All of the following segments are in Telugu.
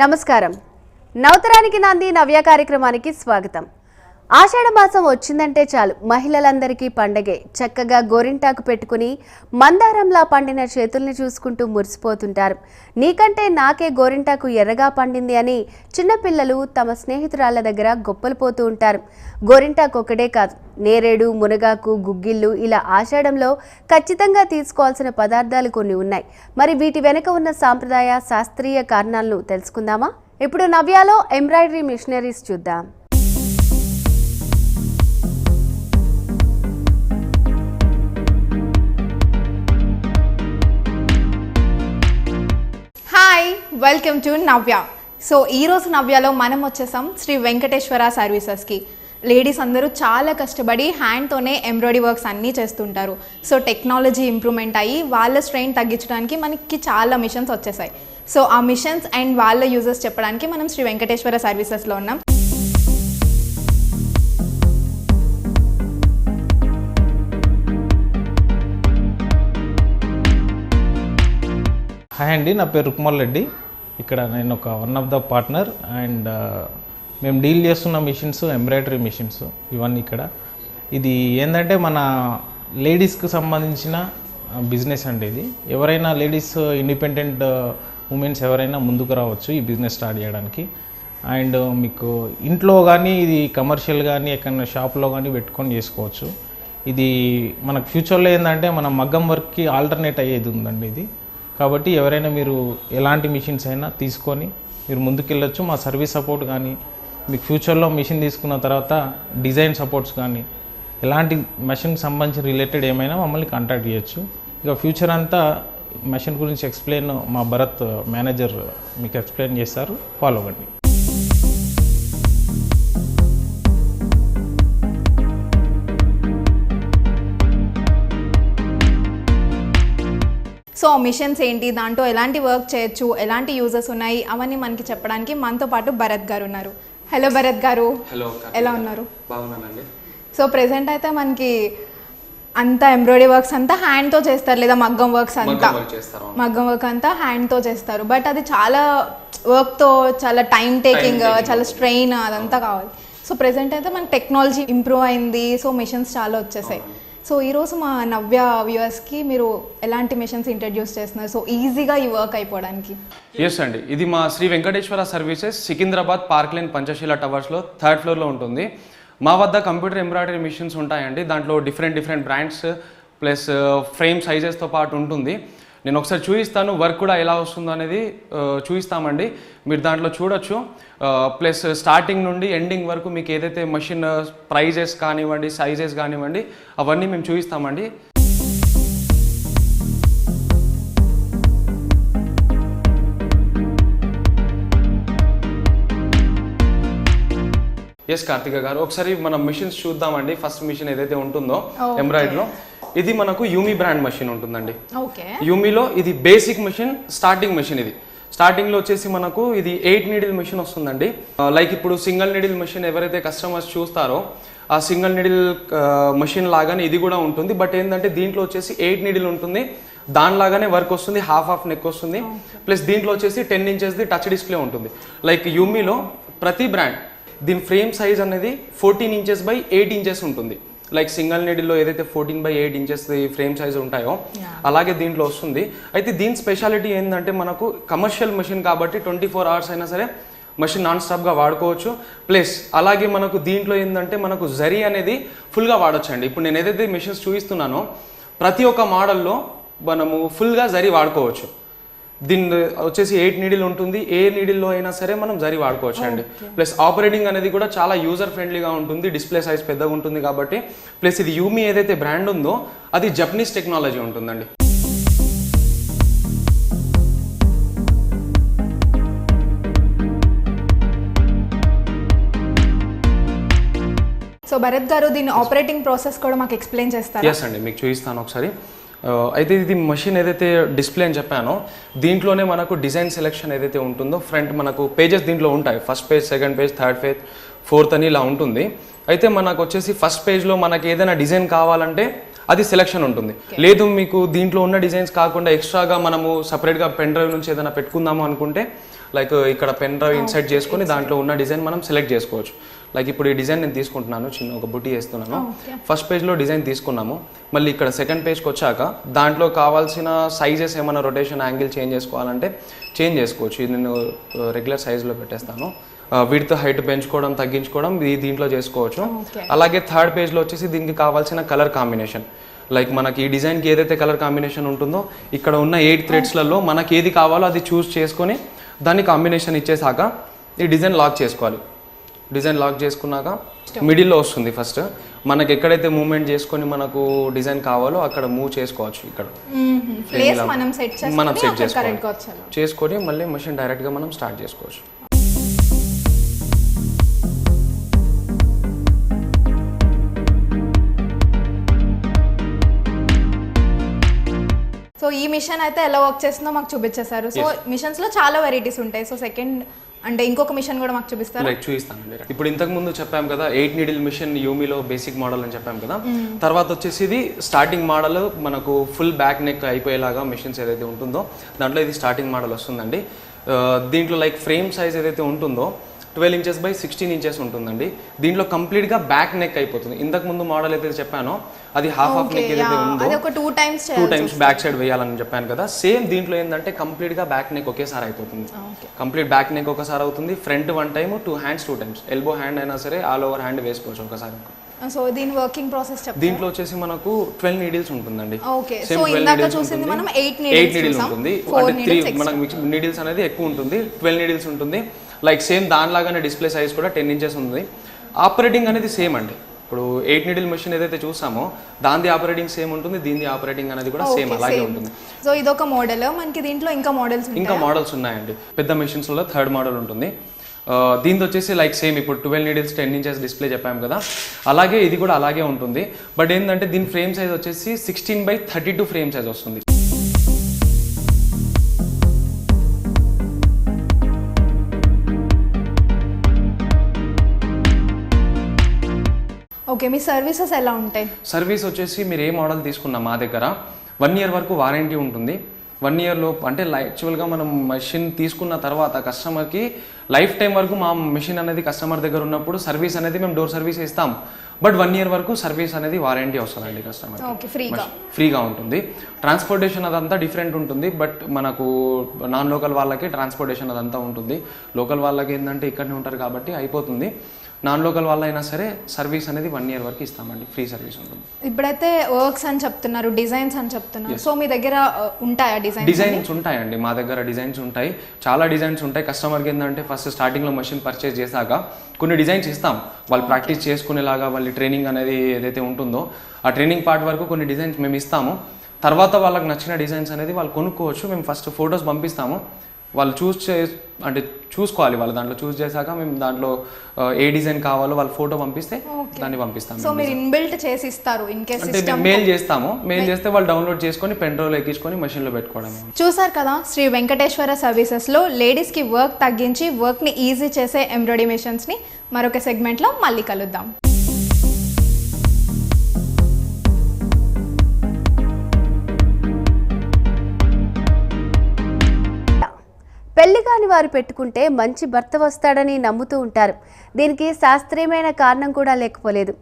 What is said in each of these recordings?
నమస్కారం. నవతరానికి నాంది నవ్య కార్యక్రమానికి స్వాగతం. ఆషాఢ మాసం వచ్చిందంటే చాలు మహిళలందరికీ పండగే. చక్కగా గోరింటాకు పెట్టుకుని మందారంలా పండిన చేతుల్ని చూసుకుంటూ మురిసిపోతుంటారు. నీకంటే నాకే గోరింటాకు ఎర్రగా పండింది అని చిన్నపిల్లలు తమ స్నేహితురాళ్ల దగ్గర గొప్పలు పోతూ ఉంటారు. గోరింటాకు ఒకటే కాదు, నేరేడు, మునగాకు, గుగ్గిళ్ళు ఇలా ఆషాఢంలో ఖచ్చితంగా తీసుకోవాల్సిన పదార్థాలు కొన్ని ఉన్నాయి. మరి వీటి వెనుక ఉన్న సాంప్రదాయ శాస్త్రీయ కారణాలను తెలుసుకుందామా? ఇప్పుడు నవ్యాలో ఎంబ్రాయిడరీ మిషనరీస్ చూద్దాం. Hi, welcome to Navya. So ఈరోజు నవ్యలో మనం వచ్చేసాం శ్రీ వెంకటేశ్వర సర్వీసెస్కి. లేడీస్ అందరూ చాలా కష్టపడి హ్యాండ్తోనే ఎంబ్రాయిడరీ వర్క్స్ అన్నీ చేస్తుంటారు. సో టెక్నాలజీ ఇంప్రూవ్మెంట్ అయ్యి వాళ్ళ స్ట్రెయిన్ తగ్గించడానికి మనకి చాలా మిషన్స్ వచ్చేసాయి. సో ఆ మిషన్స్ అండ్ వాళ్ళ యూజెస్ చెప్పడానికి మనం శ్రీ వెంకటేశ్వర సర్వీసెస్లో ఉన్నాం. హాయ్ అండి, నా పేరు రుక్మల్ రెడ్డి. ఇక్కడ నేను ఒక one of the partner and మేము డీల్ చేస్తున్న మిషన్స్ ఎంబ్రాయిడరీ మిషన్స్ ఇవన్నీ ఇక్కడ. ఇది ఏంటంటే మన లేడీస్కి సంబంధించిన బిజినెస్ అండి. ఇది ఎవరైనా లేడీస్ ఇండిపెండెంట్ ఉమెన్స్ ఎవరైనా ముందుకు రావచ్చు ఈ బిజినెస్ స్టార్ట్ చేయడానికి. అండ్ మీకు ఇంట్లో కానీ ఇది కమర్షియల్ కానీ ఎక్కడైనా షాప్లో కానీ పెట్టుకొని చేసుకోవచ్చు. ఇది మనకు ఫ్యూచర్లో ఏంటంటే మన మగ్గం వర్క్కి ఆల్టర్నేట్ అయ్యేది ఉందండి ఇది. కాబట్టి ఎవరైనా మీరు ఎలాంటి మిషన్స్ అయినా తీసుకొని మీరు ముందుకెళ్ళొచ్చు. మా సర్వీస్ సపోర్ట్ కానీ మీకు ఫ్యూచర్లో మిషన్ తీసుకున్న తర్వాత డిజైన్ సపోర్ట్స్ కానీ ఎలాంటి మెషిన్కి సంబంధించి రిలేటెడ్ ఏమైనా మమ్మల్ని కాంటాక్ట్ చేయొచ్చు. ఇక ఫ్యూచర్ అంతా మెషిన్ గురించి ఎక్స్ప్లెయిన్ మా భరత్ మేనేజర్ మీకు ఎక్స్ప్లెయిన్ చేస్తారు. ఫాలో అవ్వండి. సో మిషన్స్ ఏంటి, దాంట్లో ఎలాంటి వర్క్ చేయొచ్చు, ఎలాంటి యూజెస్ ఉన్నాయి, అవన్నీ మనకి చెప్పడానికి మనతో పాటు భరత్ గారు ఉన్నారు. హలో భరత్ గారు. హలో, ఎలా ఉన్నారు? బాగున్నానండి. సో ప్రెసెంట్ అయితే మనకి అంతా ఎంబ్రాయిడరీ వర్క్స్ అంతా హ్యాండ్తో చేస్తారు, లేదా మగ్గం వర్క్స్ అంతా మగ్గం వర్క్ అంతా హ్యాండ్తో చేస్తారు. బట్ అది చాలా వర్క్తో చాలా టైం టేకింగ్, చాలా స్ట్రెయిన్ అదంతా కావాలి. సో ప్రెసెంట్ అయితే మనకి టెక్నాలజీ ఇంప్రూవ్ అయింది. సో మిషన్స్ చాలా వచ్చేసాయి. సో ఈరోజు మా నవ్య వ్యూవర్స్కి మీరు ఎలాంటి మిషన్స్ ఇంట్రడ్యూస్ చేస్తున్నారు, సో ఈజీగా ఈ వర్క్ అయిపోవడానికి? ఎస్ అండి, ఇది మా Sri Venkateswara services Secunderabad park line Panchasheela టవర్స్లో 3rd ఫ్లోర్లో ఉంటుంది. మా వద్ద కంప్యూటర్ ఎంబ్రాయిడరీ మిషన్స్ ఉంటాయండి. దాంట్లో డిఫరెంట్ బ్రాండ్స్ ప్లస్ ఫ్రేమ్ సైజెస్తో పాటు ఉంటుంది. నేను ఒకసారి చూపిస్తాను, వర్క్ కూడా ఎలా వస్తుందో అనేది చూపిస్తామండి. మీరు దాంట్లో చూడొచ్చు. ప్లస్ స్టార్టింగ్ నుండి ఎండింగ్ వరకు మీకు ఏదైతే మెషిన్ ప్రైజెస్ కానివ్వండి, సైజెస్ కానివ్వండి, అవన్నీ మేము చూపిస్తామండి. ఎస్ కార్తిక గారు, ఒకసారి మనం మిషన్స్ చూద్దామండి. ఫస్ట్ మిషన్ ఏదైతే ఉంటుందో ఎంబ్రాయిడరీలో, ఇది మనకు యూమి బ్రాండ్ మెషిన్ ఉంటుందండి. యూమిలో ఇది బేసిక్ మెషిన్, స్టార్టింగ్ మెషిన్. ఇది స్టార్టింగ్లో వచ్చేసి మనకు ఇది 8 నీడిల్ మెషిన్ వస్తుందండి. లైక్ ఇప్పుడు సింగిల్ నీడిల్ మెషిన్ ఎవరైతే కస్టమర్స్ చూస్తారో ఆ సింగిల్ నీడిల్ మెషిన్ లాగానే ఇది కూడా ఉంటుంది. బట్ ఏంటంటే దీంట్లో వచ్చేసి 8 నీడిల్ ఉంటుంది. దానిలాగానే వర్క్ వస్తుంది, హాఫ్ నెక్ వస్తుంది. ప్లస్ దీంట్లో వచ్చేసి 10 ఇంచెస్ది టచ్ డిస్ప్లే ఉంటుంది. లైక్ యూమిలో ప్రతి బ్రాండ్ దీని ఫ్రేమ్ సైజ్ అనేది 14 ఇంచెస్ బై 8 ఇంచెస్ ఉంటుంది. లైక్ సింగిల్ నీడిల్లో ఏదైతే 14 by 8 ఇంచెస్ ఫ్రేమ్ సైజ్ ఉంటాయో అలాగే దీంట్లో వస్తుంది. అయితే దీని స్పెషాలిటీ ఏంటంటే మనకు కమర్షియల్ మెషిన్ కాబట్టి 24 hours అయినా సరే మెషిన్ నాన్ స్టాప్గా వాడుకోవచ్చు. ప్లస్ అలాగే మనకు దీంట్లో ఏంటంటే మనకు జరీ అనేది ఫుల్గా వాడొచ్చండి. ఇప్పుడు నేను ఏదైతే మెషిన్స్ చూపిస్తున్నానో ప్రతి ఒక్క మోడల్లో మనము ఫుల్గా జరీ వాడుకోవచ్చు. దీని వచ్చేసి 8 నీడిల్ ఉంటుంది. ఏ నీడిల్లో అయినా సరే మనం జరీ వాడుకోవచ్చు అండి. ప్లస్ ఆపరేటింగ్ అనేది కూడా చాలా యూజర్ ఫ్రెండ్లీగా ఉంటుంది. డిస్ప్లే సైజ్ పెద్దగా ఉంటుంది కాబట్టి. ప్లస్ ఇది యూమి ఏదైతే బ్రాండ్ ఉందో అది జపనీస్ టెక్నాలజీ ఉంటుందండి. సో భరత్ గారు, దీని ఆపరేటింగ్ ప్రాసెస్ కూడా మాకు ఎక్స్ప్లెయిన్ చేస్తారా? ఎస్ అండి, మీకు చూపిస్తాను ఒకసారి. అయితే ఇది మెషిన్ ఏదైతే డిస్ప్లే అని చెప్పానో దీంట్లోనే మనకు డిజైన్ సెలెక్షన్ ఏదైతే ఉంటుందో ఫ్రంట్ మనకు పేజెస్ దీంట్లో ఉంటాయి. First page, second page, third page, fourth అని ఇలా ఉంటుంది. అయితే మనకు వచ్చేసి ఫస్ట్ పేజ్లో మనకి ఏదైనా డిజైన్ కావాలంటే అది సెలెక్షన్ ఉంటుంది. లేదు మీకు దీంట్లో ఉన్న డిజైన్స్ కాకుండా ఎక్స్ట్రాగా మనము సపరేట్గా పెన్ డ్రైవ్ నుంచి ఏదైనా పెట్టుకుందాము అనుకుంటే లైక్ ఇక్కడ పెన్ డ్రైవ్ ఇన్సర్ట్ చేసుకొని దాంట్లో ఉన్న డిజైన్ మనం సెలెక్ట్ చేసుకోవచ్చు. లైక్ ఇప్పుడు ఈ డిజైన్ నేను తీసుకుంటున్నాను, చిన్న ఒక బుట్టి వేస్తున్నాను. ఫస్ట్ పేజ్లో డిజైన్ తీసుకున్నాము, మళ్ళీ ఇక్కడ సెకండ్ పేజ్కి వచ్చాక దాంట్లో కావాల్సిన సైజెస్ ఏమైనా రొటేషన్ యాంగిల్ చేంజ్ చేసుకోవాలంటే చేంజ్ చేసుకోవచ్చు. ఇది నేను రెగ్యులర్ సైజులో పెట్టేస్తాను. విడ్త్ హైట్ పెంచుకోవడం తగ్గించుకోవడం ఇది దీంట్లో చేసుకోవచ్చు. అలాగే థర్డ్ పేజ్లో వచ్చేసి దీనికి కావాల్సిన కలర్ కాంబినేషన్, లైక్ మనకి ఈ డిజైన్కి ఏదైతే కలర్ కాంబినేషన్ ఉంటుందో ఇక్కడ ఉన్న 8 థ్రెడ్స్లలో మనకి ఏది కావాలో అది చూస్ చేసుకొని దాన్ని కాంబినేషన్ ఇచ్చేసాక ఈ డిజైన్ లాక్ చేసుకోవాలి. డిజైన్ లాక్ చేసుకున్నాక మిడిల్లో వస్తుంది. ఫస్ట్ మనకి ఎక్కడైతే మూవ్మెంట్ చేసుకొని మనకు డిజైన్ కావాలో అక్కడ మూవ్ చేసుకోవచ్చు. ఇక్కడ మనం సెట్ చేసుకొని మళ్ళీ మెషిన్ డైరెక్ట్గా మనం స్టార్ట్ చేసుకోవచ్చు. సో ఈ మిషన్ అయితే ఎలా వర్క్ చేస్తుందో మాకు చూపించేశారు. సో మిషన్స్లో చాలా వెరైటీస్ ఉంటాయి. సో సెకండ్ అంటే ఇంకొక మిషన్ కూడా మాకు చూపిస్తారు. లైక్ చూపిస్తానండి. ఇప్పుడు ఇంతకు ముందు చెప్పాం కదా 8 నీడిల్ మిషన్ యూమీలో బేసిక్ మోడల్ అని చెప్పాం కదా. తర్వాత వచ్చేసి ఇది స్టార్టింగ్ మోడల్, మనకు ఫుల్ బ్యాక్ నెక్ అయిపోయేలాగా మిషన్స్ ఏదైతే ఉంటుందో దాంట్లో ఇది స్టార్టింగ్ మోడల్ వస్తుందండి. దీంట్లో లైక్ ఫ్రేమ్ సైజ్ ఏదైతే ఉంటుందో 12 ఇంచెస్ బై 16 ఇంచెస్ ఉంటుందండి. దీంట్లో కంప్లీట్గా బ్యాక్ నెక్ అయిపోతుంది. ఇంతకు ముందు మోడల్ అయితే చెప్పానో అది హాఫ్ నెక్ ఏదైతే ఉందో 2 టైమ్స్ బ్యాక్ సైడ్ వేయాలని చెప్పాను కదా. సేమ్ దీంట్లో ఏంటంటే కంప్లీట్గా బ్యాక్ నెక్ ఒకేసారి అయిపోతుంది. కంప్లీట్ బ్యాక్ నెక్ ఒకసారి అవుతుంది, front 1 time, 2 hands 2 times, elbow hand అయినా సరే ఆల్ ఓవర్ హ్యాండ్ వేసుకోవచ్చు ఒకసారి. సో దీని వర్కింగ్ ప్రాసెస్ చెప్పండి. దీంట్లో వచ్చేసి మనకు 12 నీడిల్స్ ఉంటుందండి. ఓకే, సో ఇందాక చూసింది మనం 8 నీడిల్స్ ఉంటుంది. అంటే 3 మనకు నీడిల్స్ అనేది ఎక్కువ ఉంటుంది, 12 నీడిల్స్ ఉంటుంది. లైక్ సేమ్ దానిలాగానే డిస్ప్లే సైజ్ కూడా 10 ఇంచెస్ ఉంది. ఆపరేటింగ్ అనేది సేమ్ అండి. ఇప్పుడు 8 నీడిల్ మెషిన్ ఏదైతే చూసామో దాని ఆపరేటింగ్ సేమ్ ఉంటుంది, దీని ఆపరేటింగ్ అనేది కూడా సేమ్ అలాగే ఉంటుంది. సో ఇదొక మోడల్. మనకి దీంట్లో ఇంకా మోడల్స్ ఉన్నాయండి. పెద్ద మెషిన్స్లో థర్డ్ మోడల్ ఉంటుంది. దీంతో వచ్చేసి లైక్ సేమ్ ఇప్పుడు 12 నీడిల్స్ 10 ఇంచెస్ డిస్ప్లే చెప్పాము కదా, అలాగే ఇది కూడా అలాగే ఉంటుంది. బట్ ఏంటంటే దీని ఫ్రేమ్ సైజ్ వచ్చేసి 16/32 ఫ్రేమ్ సైజ్ వస్తుంది. ఓకే, మీ సర్వీసెస్ ఎలా ఉంటాయి? సర్వీస్ వచ్చేసి మీరు ఏ మోడల్ తీసుకున్నా మా దగ్గర 1 ఇయర్ వరకు వారంటీ ఉంటుంది. 1 ఇయర్లో అంటే యాక్చువల్గా మనం మెషిన్ తీసుకున్న తర్వాత కస్టమర్కి లైఫ్ టైం వరకు మా మెషిన్ అనేది కస్టమర్ దగ్గర ఉన్నప్పుడు సర్వీస్ అనేది మేము డోర్ సర్వీస్ ఇస్తాం. బట్ 1 ఇయర్ వరకు సర్వీస్ అనేది వారంటీ వస్తుందండి కస్టమర్కి, ఫ్రీగా ఉంటుంది. ట్రాన్స్పోర్టేషన్ అదంతా డిఫరెంట్ ఉంటుంది. బట్ మనకు నాన్ లోకల్ వాళ్ళకి ట్రాన్స్పోర్టేషన్ అదంతా ఉంటుంది. లోకల్ వాళ్ళకి ఏంటంటే ఇక్కడనే ఉంటారు కాబట్టి అయిపోతుంది. నాన్ లోకల్ వాళ్ళైనా సరే సర్వీస్ అనేది 1 ఇయర్ వరకు ఇస్తామండి, ఫ్రీ సర్వీస్ ఉంటుంది. ఇప్పుడైతే వర్క్స్ అని చెప్తున్నారు, డిజైన్స్ అని చెప్తున్నారు. సో మీ దగ్గర ఉంటాయా డిజైన్స్? ఉంటాయండి, మా దగ్గర డిజైన్స్ ఉంటాయి, చాలా డిజైన్స్ ఉంటాయి. కస్టమర్కి ఏంటంటే ఫస్ట్ స్టార్టింగ్లో మెషిన్ పర్చేస్ చేశాక కొన్ని డిజైన్స్ ఇస్తాం, వాళ్ళు ప్రాక్టీస్ చేసుకునేలాగా. వాళ్ళ ట్రైనింగ్ అనేది ఏదైతే ఉంటుందో ఆ ట్రైనింగ్ పార్ట్ వరకు కొన్ని డిజైన్స్ మేము ఇస్తాము. తర్వాత వాళ్ళకి నచ్చిన డిజైన్స్ అనేది వాళ్ళు కొనుక్కోవచ్చు. మేము ఫస్ట్ ఫొటోస్ పంపిస్తాము, వాళ్ళు చూసుకోవాలి. వాళ్ళు దాంట్లో చూస్ చేశాక మేము దాంట్లో ఏ డిజైన్ కావాలో వాళ్ళు ఫోటో పంపిస్తే దాన్ని పంపిస్తాము. సో మీరు ఇన్బిల్ట్ చేసి ఇస్తారు ఇన్ కేస్ అంటే మెయిల్ చేస్తాము. మెయిల్ చేస్తే వాళ్ళు డౌన్లోడ్ చేసుకొని పెన్ డ్రైవ్లో ఎక్కించుకొని మెషిన్లో పెట్టుకోవడం. చూసారు కదా, శ్రీ వెంకటేశ్వర సర్వీసెస్లో లేడీస్కి వర్క్ తగ్గించి వర్క్ని ఈజీ చేసే ఎంబ్రాయిడరీ మెషిన్స్ని మరొక సెగ్మెంట్లో మళ్ళీ కలుద్దాం. పెళ్లి కాని వారు పెట్టుకుంటే మంచి భర్త వస్తాడని నమ్ముతూ ఉంటారు. దీనికి శాస్త్రీయమైన కారణం కూడా లేకపోలేదు.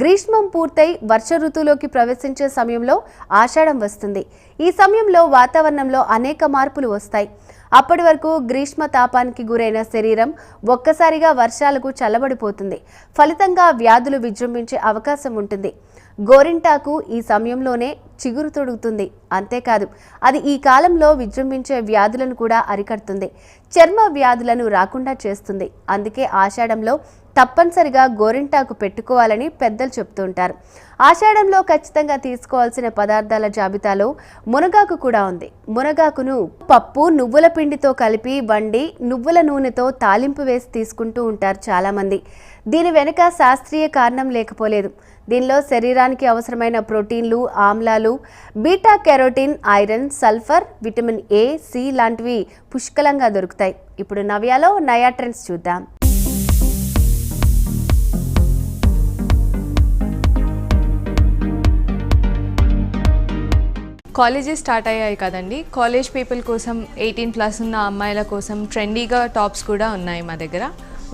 గ్రీష్మం పూర్తయి వర్ష ఋతువులోకి ప్రవేశించే సమయంలో ఆషాఢం వస్తుంది. ఈ సమయంలో వాతావరణంలో అనేక మార్పులు వస్తాయి. అప్పటి వరకు గ్రీష్మ తాపానికి గురైన శరీరం ఒక్కసారిగా వర్షాలకు చల్లబడిపోతుంది. ఫలితంగా వ్యాధులు విజృంభించే అవకాశం ఉంటుంది. గోరింటాకు ఈ సమయంలోనే చిగురు తొడుగుతుంది. అంతేకాదు, అది ఈ కాలంలో విజృంభించే వ్యాధులను కూడా అరికడుతుంది. చర్మ వ్యాధులను రాకుండా చేస్తుంది. అందుకే ఆషాఢంలో తప్పనిసరిగా గోరింటాకు పెట్టుకోవాలని పెద్దలు చెప్తుంటారు. ఆషాఢంలో ఖచ్చితంగా తీసుకోవాల్సిన పదార్థాల జాబితాలో మునగాకు కూడా ఉంది. మునగాకును పప్పు, నువ్వుల పిండితో కలిపి వండి నువ్వుల నూనెతో తాలింపు వేసి తీసుకుంటూ ఉంటారు చాలామంది. దీని వెనుక శాస్త్రీయ కారణం లేకపోలేదు. దీనిలో శరీరానికి అవసరమైన ప్రోటీన్లు, ఆమ్లాలు, beta carotene, iron, sulphur, vitamin A, C లాంటివి పుష్కలంగా దొరుకుతాయి. ఇప్పుడు నవ్యాలో నయా ట్రెండ్స్ చూద్దాం. కాలేజెస్ స్టార్ట్ అయ్యాయి కదండి, కాలేజ్ పీపుల్ కోసం 18+ ఉన్న అమ్మాయిల కోసం ట్రెండీగా టాప్స్ కూడా ఉన్నాయి మా దగ్గర.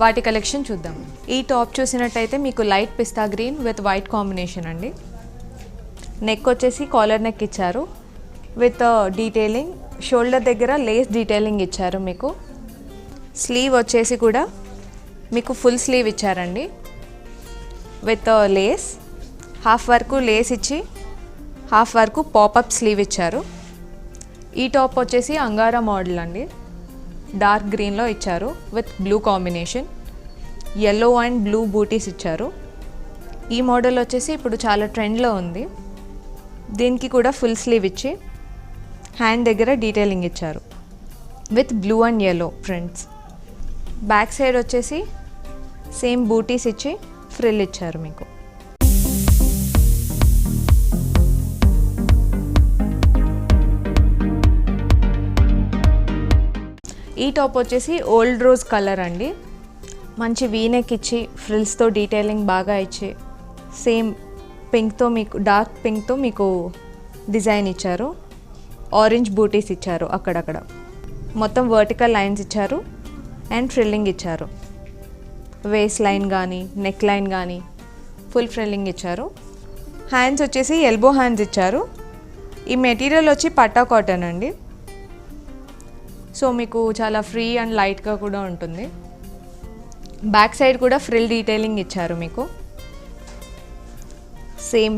వాటి కలెక్షన్ చూద్దాం. ఈ టాప్ చూసినట్టయితే మీకు light pista green with white combination అండి. నెక్ వచ్చేసి కాలర్ నెక్ ఇచ్చారు విత్ డీటెయిలింగ్. షోల్డర్ దగ్గర లేస్ డీటెయిలింగ్ ఇచ్చారు మీకు. స్లీవ్ వచ్చేసి కూడా మీకు ఫుల్ స్లీవ్ ఇచ్చారండి విత్ లేస్. హాఫ్ వరకు లేస్ ఇచ్చి హాఫ్ వరకు పాపప్ స్లీవ్ ఇచ్చారు. ఈ టాప్ వచ్చేసి అంగారా మోడల్ అండి, డార్క్ గ్రీన్లో ఇచ్చారు with blue combination. Yellow and blue booties ఇచ్చారు. ఈ మోడల్ వచ్చేసి ఇప్పుడు చాలా ట్రెండ్లో ఉంది. దీనికి కూడా ఫుల్ స్లీవ్ ఇచ్చి హ్యాండ్ దగ్గర డీటెయిలింగ్ ఇచ్చారు with blue and yellow prints. Back side వచ్చేసి సేమ్ బూటీస్ ఇచ్చి ఫ్రిల్ ఇచ్చారు మీకు. ఈ టాప్ వచ్చేసి ఓల్డ్ రోజ్ కలర్ అండి, మంచి వీనెక్ ఇచ్చి ఫ్రిల్స్తో డీటెయిలింగ్ బాగా ఇచ్చి సేమ్ పింక్తో మీకు డార్క్ పింక్తో మీకు డిజైన్ ఇచ్చారు. ఆరెంజ్ బూటీస్ ఇచ్చారు అక్కడక్కడ. మొత్తం వర్టికల్ లైన్స్ ఇచ్చారు అండ్ ఫ్రిల్లింగ్ ఇచ్చారు. వేస్ట్ లైన్ కానీ నెక్ లైన్ కానీ ఫుల్ ఫ్రిల్లింగ్ ఇచ్చారు. హ్యాండ్స్ వచ్చేసి ఎల్బో హ్యాండ్స్ ఇచ్చారు. ఈ మెటీరియల్ వచ్చి పట్టా కాటన్ అండి, సో మీకు చాలా ఫ్రీ అండ్ లైట్గా కూడా ఉంటుంది. బ్యాక్ సైడ్ కూడా ఫ్రిల్ డీటెయిలింగ్ ఇచ్చారు మీకు. సేమ్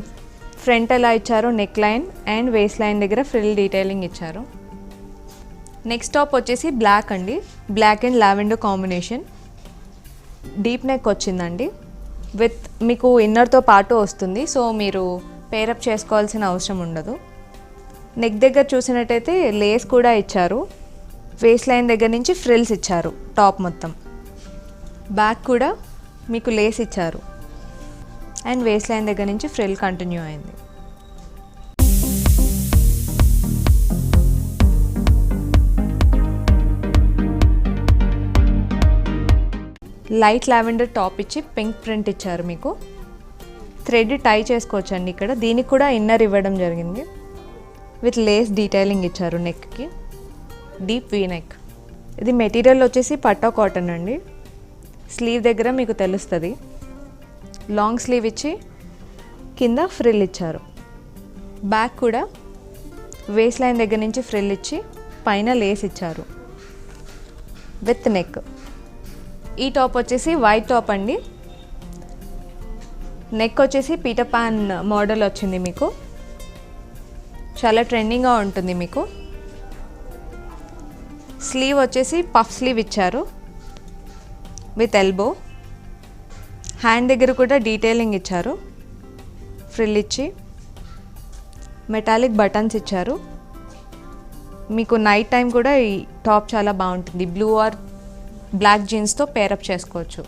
ఫ్రంట్ ఎలా ఇచ్చారు neck line and waist line దగ్గర ఫ్రిల్ డీటెయిలింగ్ ఇచ్చారు. నెక్స్ట్ టాప్ వచ్చేసి బ్లాక్ అండి, black and lavender combination. Deep neck వచ్చిందండి విత్ మీకు ఇన్నర్తో పాటు వస్తుంది, సో మీరు పేరప్ చేసుకోవాల్సిన అవసరం ఉండదు. నెక్ దగ్గర చూసినట్టయితే లేస్ కూడా ఇచ్చారు. వేస్ట్ లైన్ దగ్గర నుంచి ఫ్రిల్స్ ఇచ్చారు టాప్ మొత్తం. బ్యాక్ కూడా మీకు లేస్ ఇచ్చారు అండ్ వేస్ట్ లైన్ దగ్గర నుంచి ఫ్రిల్ కంటిన్యూ అయింది. లైట్ లావెండర్ టాప్ ఇచ్చి పింక్ ప్రింట్ ఇచ్చారు మీకు. థ్రెడ్ టై చేసుకోవచ్చండి ఇక్కడ. దీనికి కూడా ఇన్నర్ ఇవ్వడం జరిగింది విత్ లేస్ డీటెయిలింగ్ ఇచ్చారు నెక్కి. Deep V neck. ఇది మెటీరియల్ వచ్చేసి పట్టా కాటన్ అండి. స్లీవ్ దగ్గర మీకు తెలుస్తుంది. లాంగ్ స్లీవ్ ఇచ్చి కింద ఫ్రిల్ ఇచ్చారు. బ్యాక్ కూడా వేస్ట్ లైన్ దగ్గర నుంచి ఫ్రిల్ ఇచ్చి పైన లేస్ ఇచ్చారు విత్ నెక్. ఈ టాప్ వచ్చేసి వైట్ టాప్ అండి. నెక్ వచ్చేసి పీటర్ పాన్ మోడల్ వచ్చింది మీకు. చాలా ట్రెండింగ్గా ఉంటుంది మీకు. స్లీవ్ వచ్చేసి పఫ్ స్లీవ్ ఇచ్చారు విత్ ఎల్బో. హ్యాండ్ దగ్గర కూడా డీటెయిలింగ్ ఇచ్చారు, ఫ్రిల్ ఇచ్చి మెటాలిక్ బటన్స్ ఇచ్చారు మీకు. నైట్ టైం కూడా ఈ టాప్ చాలా బాగుంటుంది. బ్లూ ఆర్ బ్లాక్ జీన్స్తో పేరప్ చేసుకోవచ్చు.